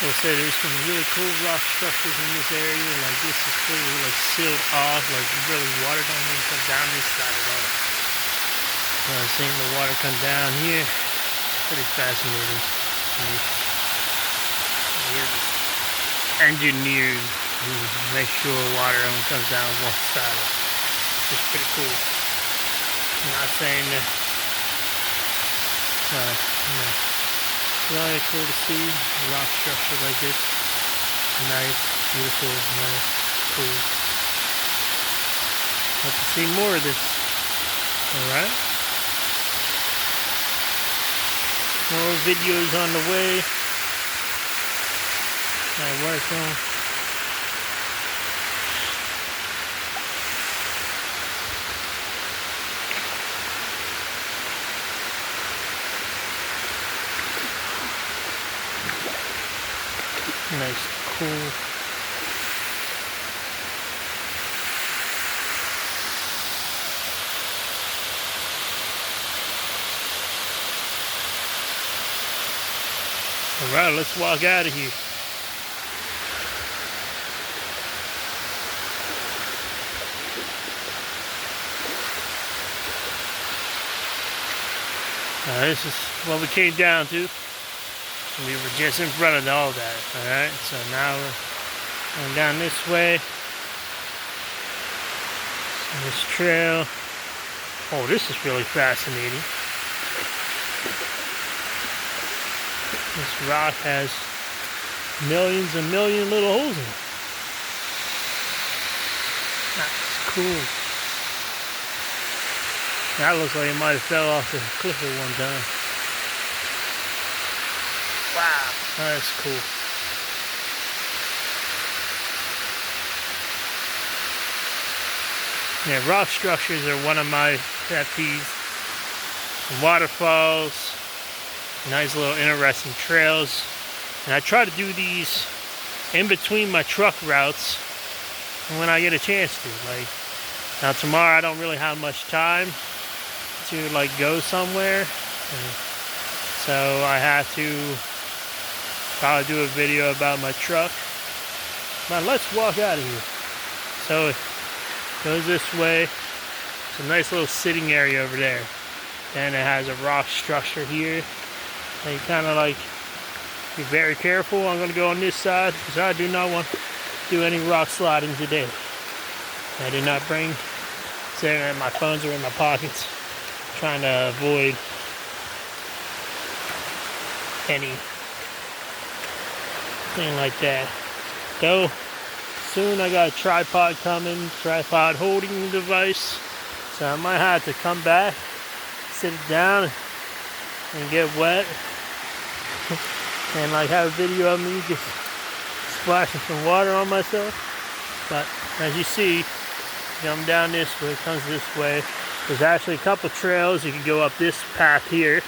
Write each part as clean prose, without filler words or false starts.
We'll say there's some really cool rock structures in this area. Like this is fully like sealed off. Like really water don't even come down this side at all. Seeing the water come down here, pretty fascinating. We're engineered to make sure water only comes down one side. It's pretty cool. I'm not saying that. It's really cool to see a rock structure like this. Nice, beautiful, nice, cool. Hope to see more of this. Alright. More videos on the way. I work on. Nice, cool. All right, let's walk out of here. This is what we came down to. We were just in front of all that. Alright, so now we're going down this way. This trail. Oh, this is really fascinating. This rock has millions and million little holes in it. That's cool. That looks like it might have fell off the cliff at one time. Wow, that's cool. Yeah, rock structures are one of my pet peeves. Waterfalls, nice little interesting trails. And I try to do these in between my truck routes when I get a chance to. Like, now tomorrow I don't really have much time to like go somewhere. So I have to probably do a video about my truck. But let's walk out of here. So it goes this way. It's a nice little sitting area over there. Then it has a rock structure here. And you kind of like be very careful. I'm going to go on this side because I do not want to do any rock sliding today. I did not bring, my phones are in my pockets. Trying to avoid anything like that. Though soon I got a tripod coming, tripod holding device. So I might have to come back, sit it down and get wet. And like have a video of me just splashing some water on myself. But as you see, come down this way, it comes this way. There's actually a couple trails. You can go up this path here,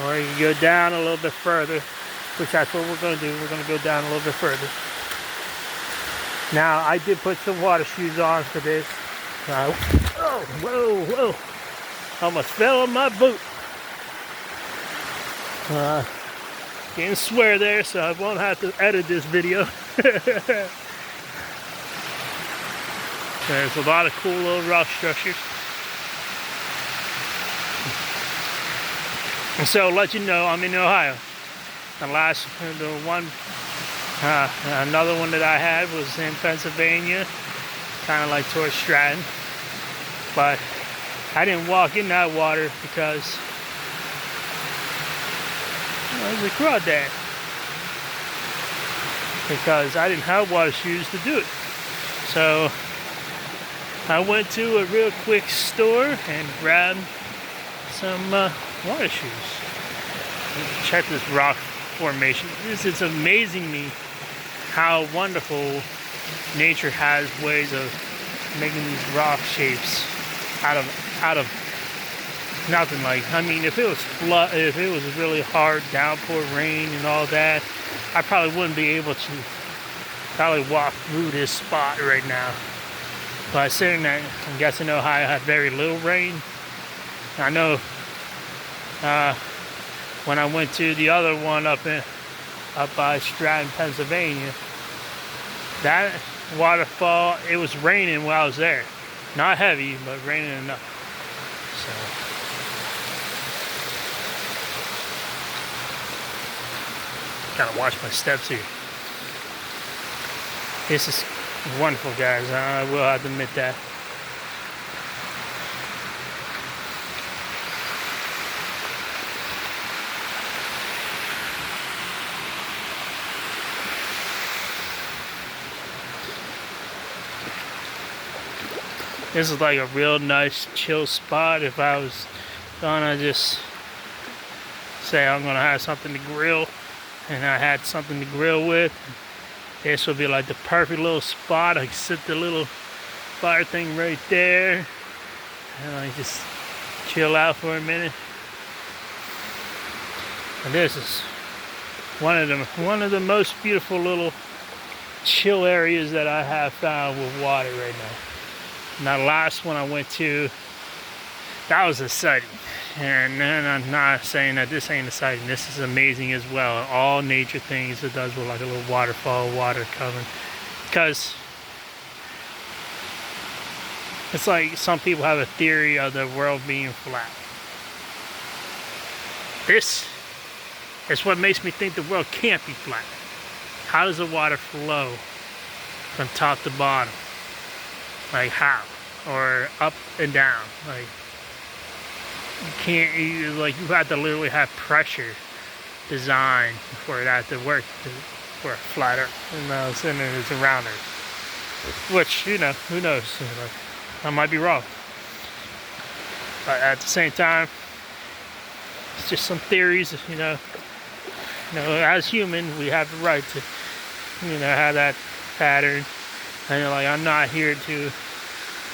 or you can go down a little bit further, which that's what we're going to do. We're going to go down a little bit further. Now, I did put some water shoes on for this. Oh, whoa. Almost fell on my boot. Didn't swear there, so I won't have to edit this video. There's a lot of cool little rock structures. And so, let you know, I'm in Ohio. Another one that I had was in Pennsylvania, kind of like towards Stratton. But I didn't walk in that water because there's a crawdad. Because I didn't have water shoes to do it. So I went to a real quick store and grabbed some water shoes. Check this rock formation. It's amazing me how wonderful nature has ways of making these rock shapes out of nothing. Like, I mean, if it was a really hard downpour rain and all that, I probably wouldn't be able to probably walk through this spot right now. But considering that I'm guessing Ohio had very little rain, I know when I went to the other one up in up by Stratton, Pennsylvania. That waterfall, it was raining while I was there. Not heavy, but raining enough. So, gotta watch my steps here. This is wonderful, guys. I will have to admit that. This is like a real nice chill spot. If I was gonna just say I'm gonna have something to grill and I had something to grill with, this would be like the perfect little spot. I can sit the little fire thing right there and I just chill out for a minute. And this is one of the most beautiful little chill areas that I have found with water right now. Now, the last one I went to, that was a sighting. And I'm not saying that this ain't a sighting. This is amazing as well. All nature things it does with like a little waterfall, water coming. Because it's like some people have a theory of the world being flat. This is what makes me think the world can't be flat. How does the water flow from top to bottom? Like how? Or up and down? Like you can't, like you have to literally have pressure designed for that to work for a flat earth. And the center is around Earth. Which, you know, who knows? Like, I might be wrong. But at the same time, it's just some theories, you know. You know, as human, we have the right to, you know, have that pattern. And you're like, I'm not here to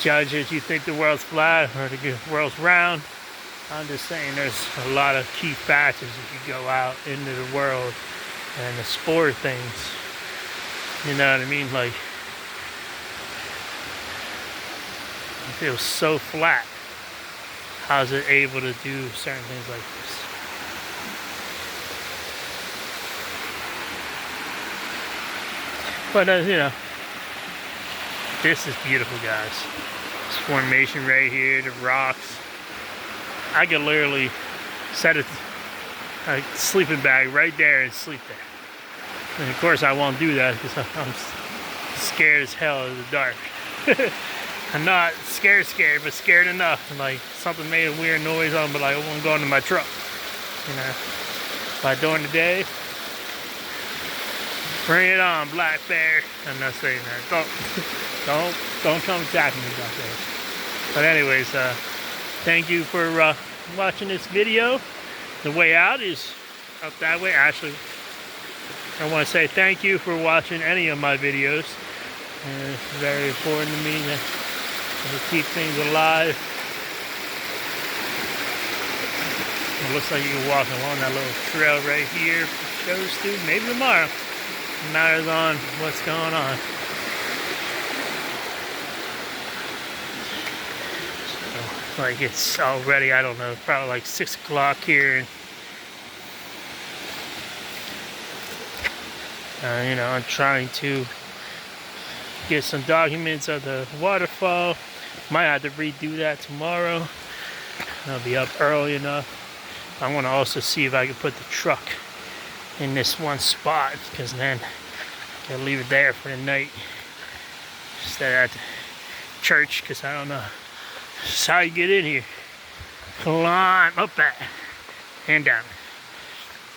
judge if you think the world's flat or the world's round. I'm just saying there's a lot of key factors if you go out into the world and explore things. You know what I mean? Like, it feels so flat. How's it able to do certain things like this? But, you know, this is beautiful, guys. This formation right here, the rocks. I could literally set a sleeping bag right there and sleep there. And of course I won't do that because I'm scared as hell of the dark. I'm not scared, but scared enough. And like something made a weird noise on, but like I won't go into my truck. You know, but during the day, bring it on, Black Bear. I'm not saying that. Don't come attacking me, Black Bear. But anyways, thank you for watching this video. The way out is up that way. Actually, I want to say thank you for watching any of my videos. It's very important to me to keep things alive. It looks like you can walk along that little trail right here. Shows too. Maybe tomorrow. It matters on what's going on. So, like it's already, I don't know, probably like 6 o'clock here. You know, I'm trying to get some documents of the waterfall. Might have to redo that tomorrow. I'll be up early enough. I want to also see if I can put the truck in this one spot, because then I'll leave it there for the night instead of at the church, because I don't know. This is how you get in here. Climb up that and down.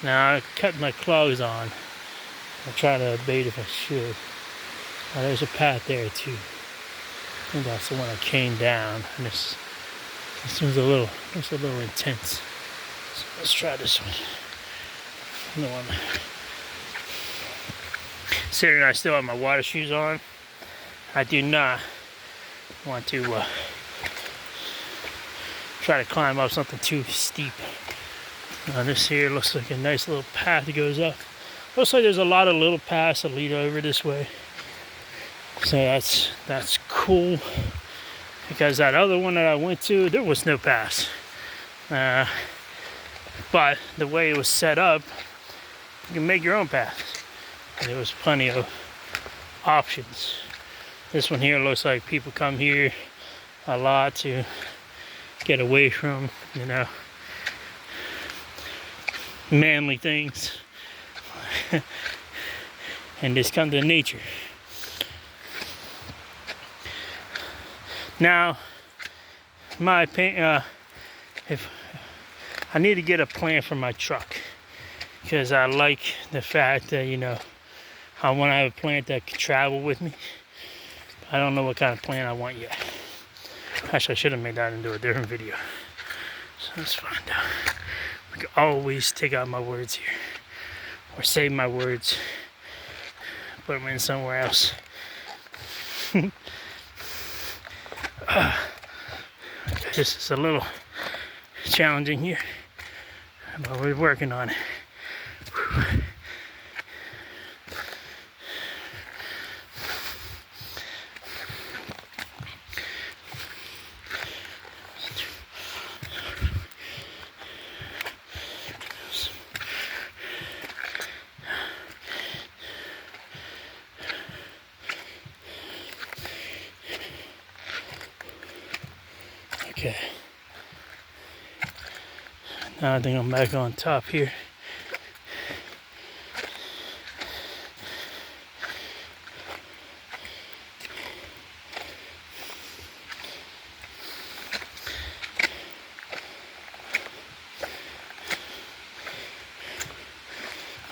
Now I cut my clothes on. I'll try to abate if I should. Oh, there's a path there too. I think that's the one I came down. And this seems a little intense. So let's try this one. The one. Considering I still have my water shoes on, I do not want to try to climb up something too steep. Now this here looks like a nice little path that goes up. Looks like there's a lot of little paths that lead over this way. So that's cool. Because that other one that I went to, there was no paths. But the way it was set up, You can make your own paths. And there was plenty of options. This one here looks like people come here a lot to get away from, you know, manly things and just come to nature. Now, my opinion, if I need to get a plan for my truck, because I like the fact that, you know, I want to have a plant that can travel with me. I don't know what kind of plant I want yet. Actually, I should have made that into a different video. So let's find out. We can always take out my words here, or save my words, put them in somewhere else. This is a little challenging here, but we're working on it. Okay. Now I think I'm back on top here.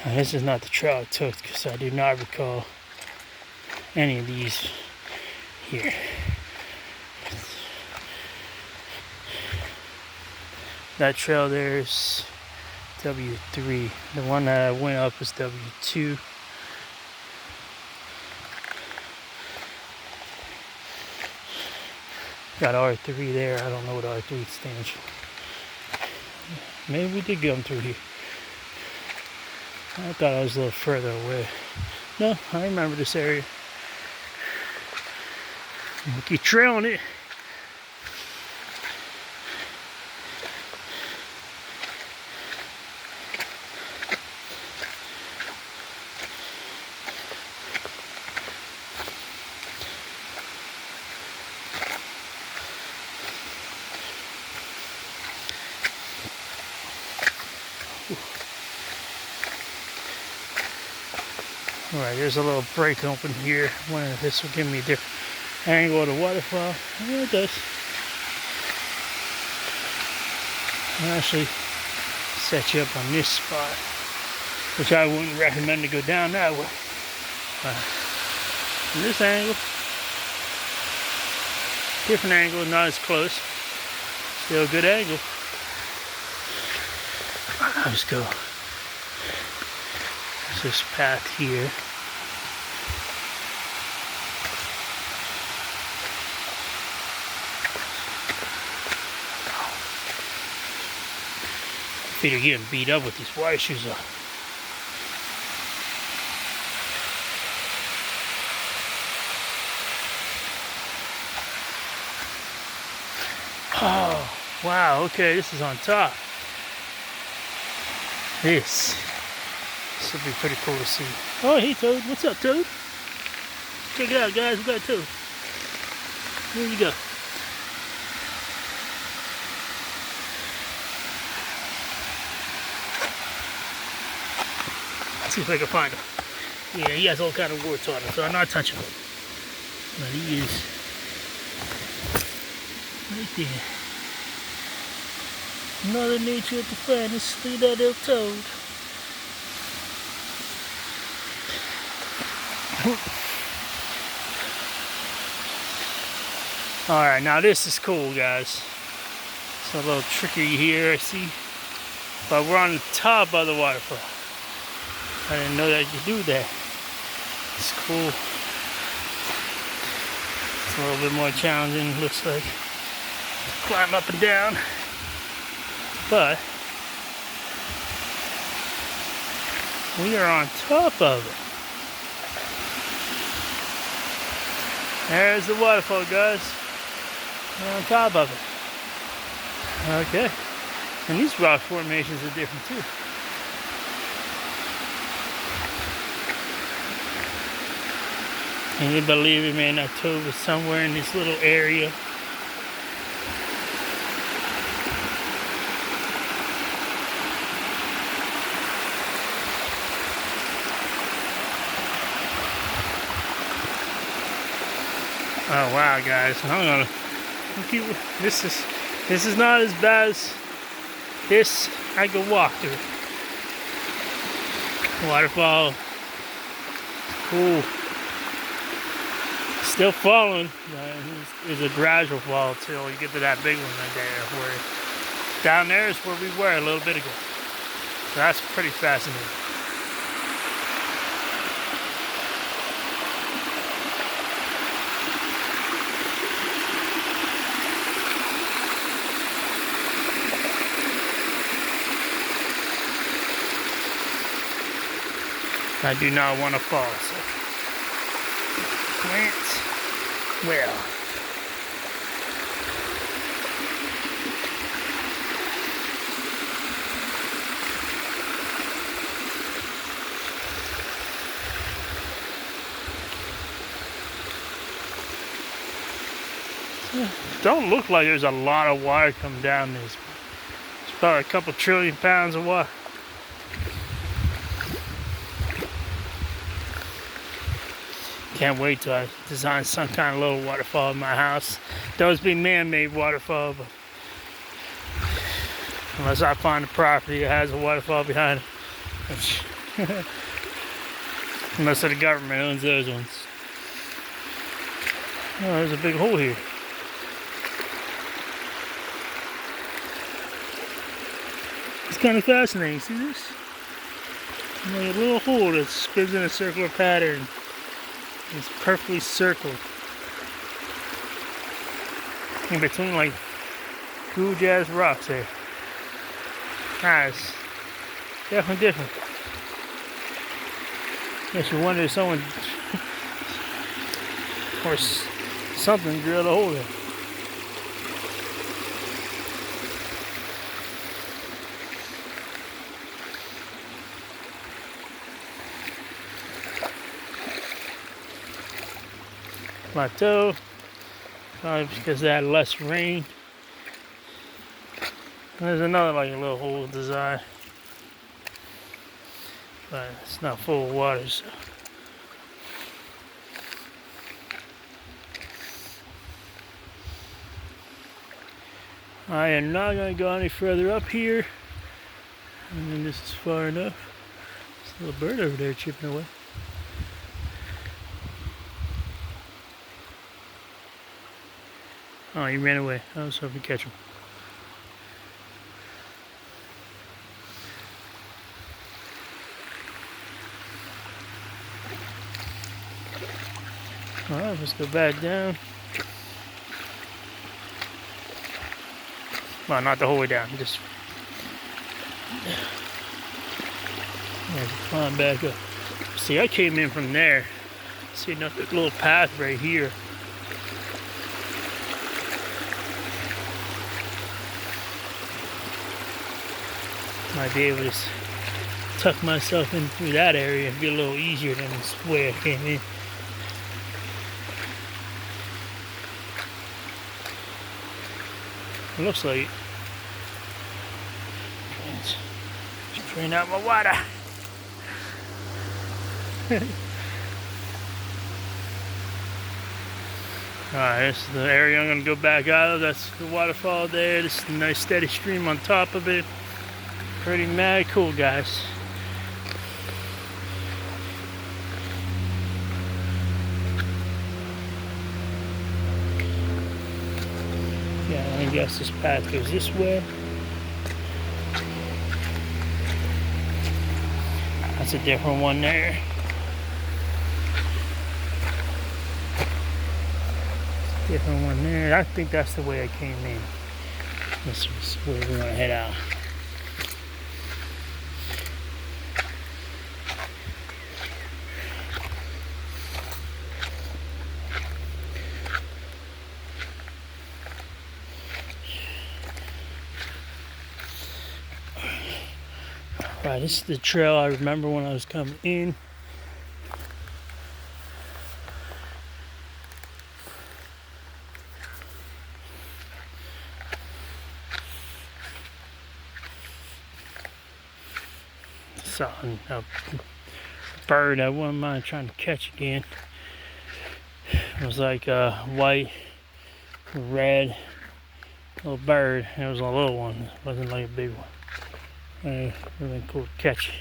Now, this is not the trail I took because I do not recall any of these here. That trail there is W3. The one that I went up was W2. Got R3 there. I don't know what R3 stands for. Maybe we did come through here. I thought I was a little further away. No, I remember this area. We keep trailing it. Alright, there's a little break open here. I wonder if this will give me a different angle of the waterfall. Yeah, it does. I'll actually set you up on this spot, which I wouldn't recommend to go down that way. From this angle, different angle, not as close. Still a good angle. Let's go. There's this path here. Feet are getting beat up with these wire shoes on. Oh, wow, okay, this is on top. This will be pretty cool to see. Oh, hey, Toad. What's up, Toad? Check it out, guys. We got a Toad. Here you go. Let's see if I can find him. Yeah, he has all kind of warts on him, so I'm not touching him. But he is right there. Mother Nature at the finest. Look at that little Toad. Alright, now this is cool, guys. It's a little tricky here, I see. But we're on the top of the waterfall. I didn't know that you could do that. It's cool. It's a little bit more challenging, looks like. Climb up and down. But we are on top of it. There's the waterfall, guys. We're on top of it. Okay. And these rock formations are different too. Can you believe it, man? October, somewhere in this little area. Oh wow, guys! I'm gonna keep. This is not as bad as this. I could walk through. Waterfall. Cool. Still falling. It's a gradual fall till you get to that big one right there. Where down there is where we were a little bit ago. So that's pretty fascinating. I do not want to fall, so plants well. Don't look like there's a lot of water coming down this. It's probably a couple trillion pounds of water. Can't wait till I design some kind of little waterfall in my house. Those be man-made waterfall, but unless I find a property that has a waterfall behind it, which unless the government owns those ones. Oh, there's a big hole here. It's kind of fascinating. See this? Like a little hole that spins in a circular pattern. It's perfectly circled. In between like huge ass rocks there. Nice. Definitely different. Makes you wonder if someone or something drilled a hole there. Plateau, probably because they had less rain. And there's another like a little hole design, but it's not full of water. So. I am not going to go any further up here. And then this is far enough. There's a little bird over there chipping away. Oh, he ran away. I was hoping to catch him. Alright, let's go back down. Well, not the whole way down, just climb back up. See, I came in from there. See another little path right here. Might be able to tuck myself in through that area and be a little easier than this way I came in. It looks like it. Just drain out my water. Alright, this is the area I'm going to go back out of. That's the waterfall there. This is a nice steady stream on top of it. Pretty mad cool, guys. Yeah, I guess this path goes this way. That's a different one there. Different one there. I think that's the way I came in. This is where we're gonna head out. Right, this is the trail I remember when I was coming in. saw a bird I wouldn't mind trying to catch again. It was like a white, red little bird. It was a little one. It wasn't like a big one. Really cool to catch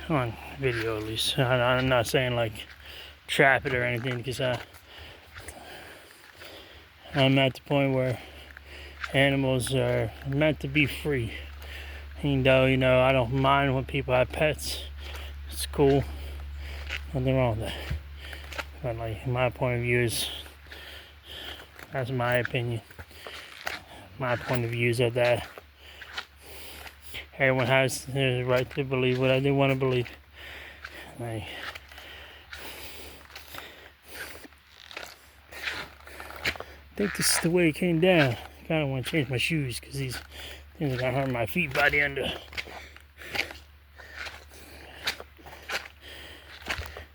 on video, at least. I'm not saying like trap it or anything, because I'm at the point where animals are meant to be free. Even though, I don't mind when people have pets. It's cool. Nothing wrong with that. But like, my point of view is, that's my opinion. My point of view is that everyone has the right to believe what they want to believe. Like, I think this is the way it came down. I kind of want to change my shoes because these things are going to hurt my feet by the end.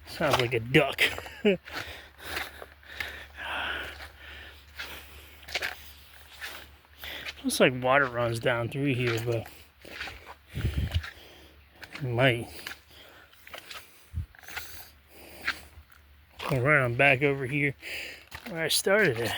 Sounds like a duck. Looks like water runs down through here, but it might. Go around back over here where I started at.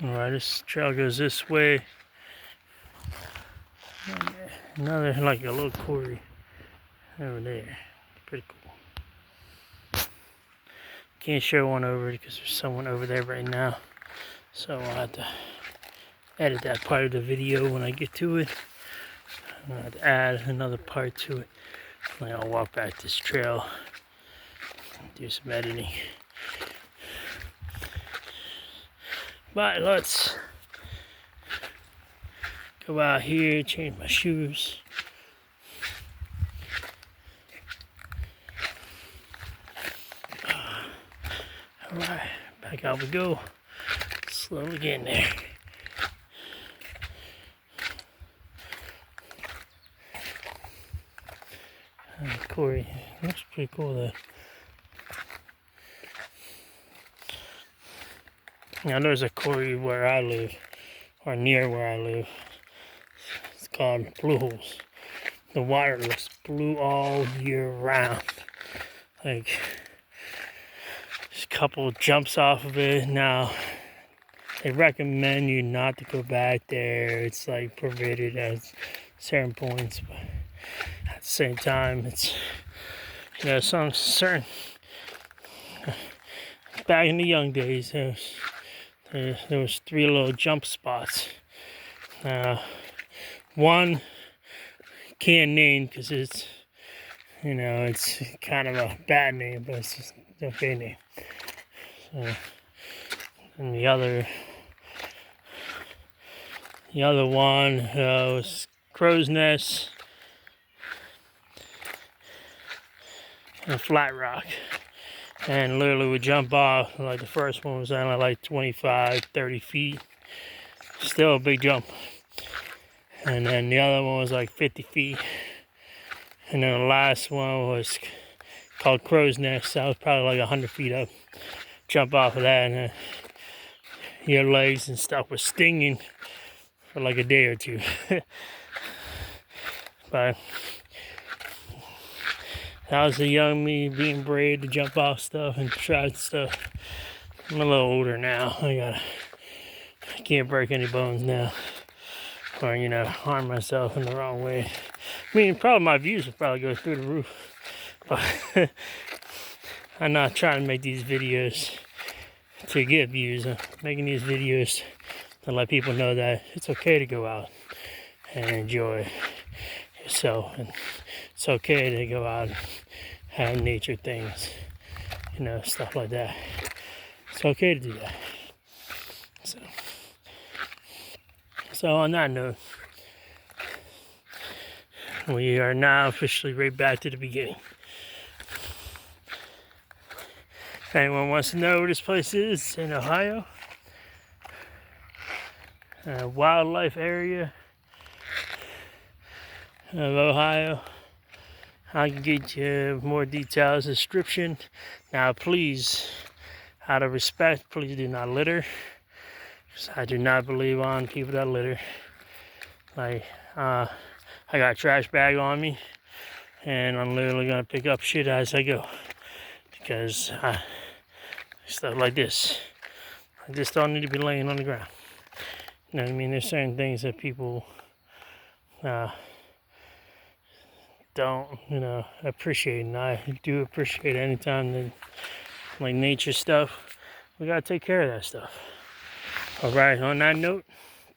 Alright, this trail goes this way. Another, like a little quarry over there. Pretty cool. Can't show one over because there's someone over there right now. So I'll have to edit that part of the video when I get to it. I'll have to add another part to it. And I'll walk back this trail and do some editing. But let's go out here, change my shoes. Alright, back out we go. Slowly getting there. Corey, looks pretty cool though. Now there's a quarry where I live, or near where I live. It's called Blue Holes. The water looks blue all year round. Like, there's a couple jumps off of it. Now, they recommend you not to go back there. It's like prohibited at certain points, but at the same time, it's, some certain, back in the young days, there was 3 little jump spots. One can't name because it's, it's kind of a bad name, but it's just a okay name. So, and the other one was Crow's Nest and Flat Rock. And literally would jump off. Like the first one was only like 25, 30 feet. Still a big jump. And then the other one was like 50 feet. And then the last one was called Crow's Nest. That was probably like 100 feet up. Jump off of that, and your legs and stuff was stinging for like a day or two. But that was the young me being brave to jump off stuff and try stuff. I'm a little older now. I can't break any bones now, or harm myself in the wrong way. I mean, probably my views will probably go through the roof, but I'm not trying to make these videos to get views. I'm making these videos to let people know that it's okay to go out and enjoy yourself, and it's okay to go out and have nature things, you know, stuff like that. It's okay to do that. So on that note, we are now officially right back to the beginning. If anyone wants to know where this place is, it's in Ohio. Wildlife area of Ohio. I can get you more details, description. Now please, out of respect, please do not litter. Because I do not believe on people that litter. Like, I got a trash bag on me, and I'm literally gonna pick up shit as I go. Because stuff like this don't need to be laying on the ground. You know what I mean? There's certain things that people don't, you know, appreciate, and I do appreciate any time that, like, nature stuff, we gotta take care of that stuff. All right, on that note,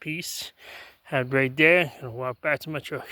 peace. Have a great day. I'm gonna walk back to my truck.